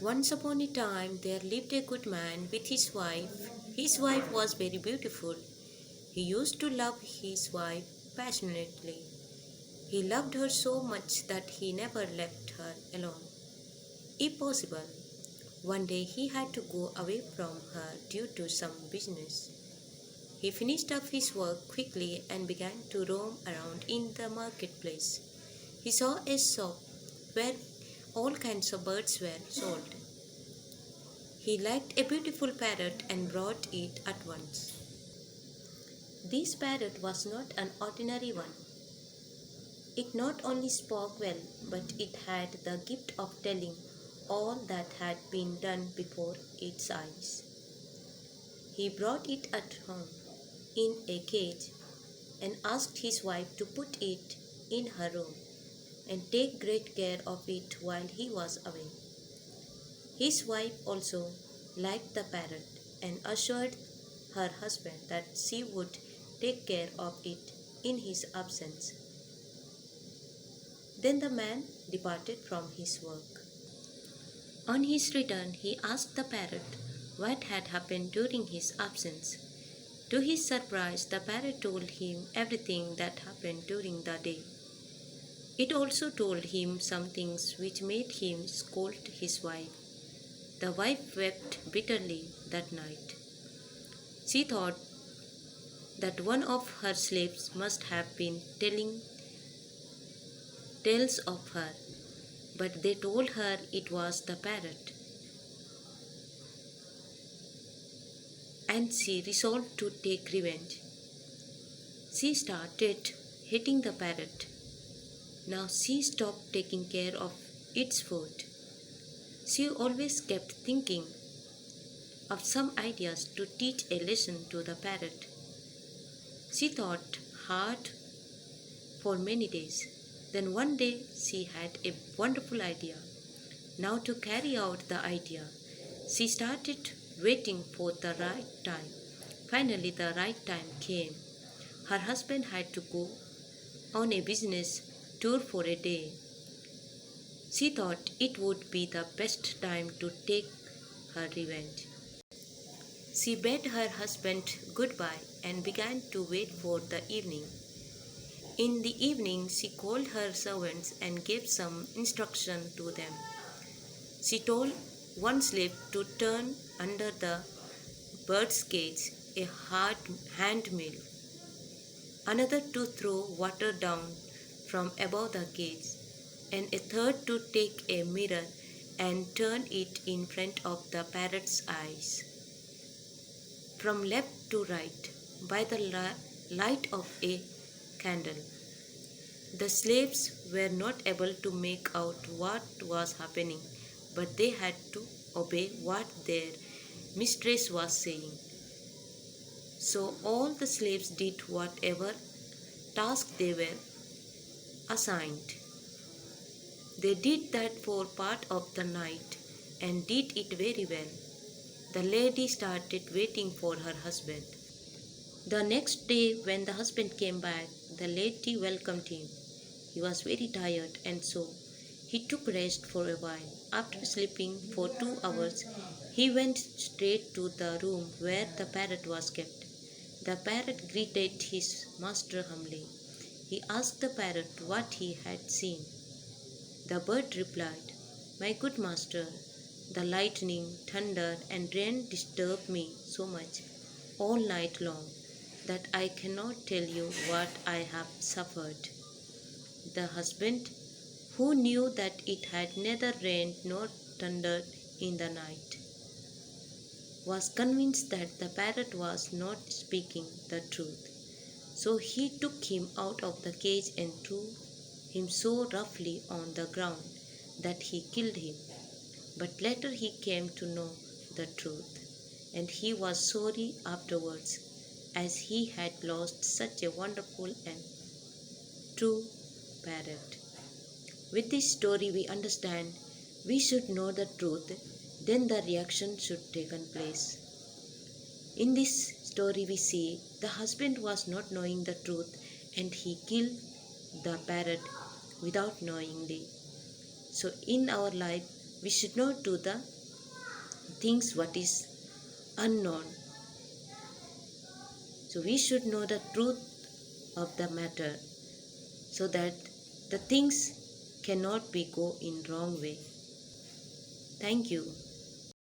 Once upon a time there lived a good man with his wife. His wife was very beautiful. He used to love his wife passionately. He loved her so much that he never left her alone. If possible, one day he had to go away from her due to some business. He finished up his work quickly and began to roam around in the marketplace. He saw a shop where all kinds of birds were sold. He liked a beautiful parrot and brought it at once. This parrot was not an ordinary one. It not only spoke well, but it had the gift of telling all that had been done before its eyes. He brought it at home in a cage and asked his wife to put it in her room and take great care of it while he was away. His wife also liked the parrot and assured her husband that she would take care of it in his absence. Then the man departed from his work. On his return, he asked the parrot what had happened during his absence. To his surprise, the parrot told him everything that happened during the day. It also told him some things which made him scold his wife. The wife wept bitterly that night. She thought that one of her slaves must have been telling tales of her, but they told her it was the parrot. And she resolved to take revenge. She started hitting the parrot. Now she stopped taking care of its food. She always kept thinking of some ideas to teach a lesson to the parrot. She thought hard for many days. Then one day she had a wonderful idea. Now to carry out the idea, she started waiting for the right time. Finally, the right time came. Her husband had to go on a business tour for a day. She thought it would be the best time to take her revenge. She bade her husband goodbye and began to wait for the evening. In the evening, she called her servants and gave some instruction to them. She told one slave to turn under the bird's cage a hard hand mill, another to throw water down from above the cage, and a third to take a mirror and turn it in front of the parrot's eyes, from left to right, by the light of a candle. The slaves were not able to make out what was happening, but they had to obey what their mistress was saying. So all the slaves did whatever task they were assigned. They did that for part of the night and did it very well. The lady started waiting for her husband. The next day, when the husband came back, the lady welcomed him. He was very tired, and so he took rest for a while. After sleeping for 2 hours, he went straight to the room where the parrot was kept. The parrot greeted his master humbly. He asked the parrot what he had seen. The bird replied, "My good master, the lightning, thunder, and rain disturbed me so much all night long that I cannot tell you what I have suffered." The husband, who knew that it had neither rained nor thundered in the night, was convinced that the parrot was not speaking the truth. So he took him out of the cage and threw him so roughly on the ground that he killed him. But later he came to know the truth, and he was sorry afterwards, as he had lost such a wonderful and true parrot. With this story, we understand we should know the truth, then the reaction should take place. In this story, we see the husband was not knowing the truth and he killed the parrot without knowingly. So, in our life, we should not do the things what is unknown. So we should know the truth of the matter so that the things cannot be go in wrong way. Thank you.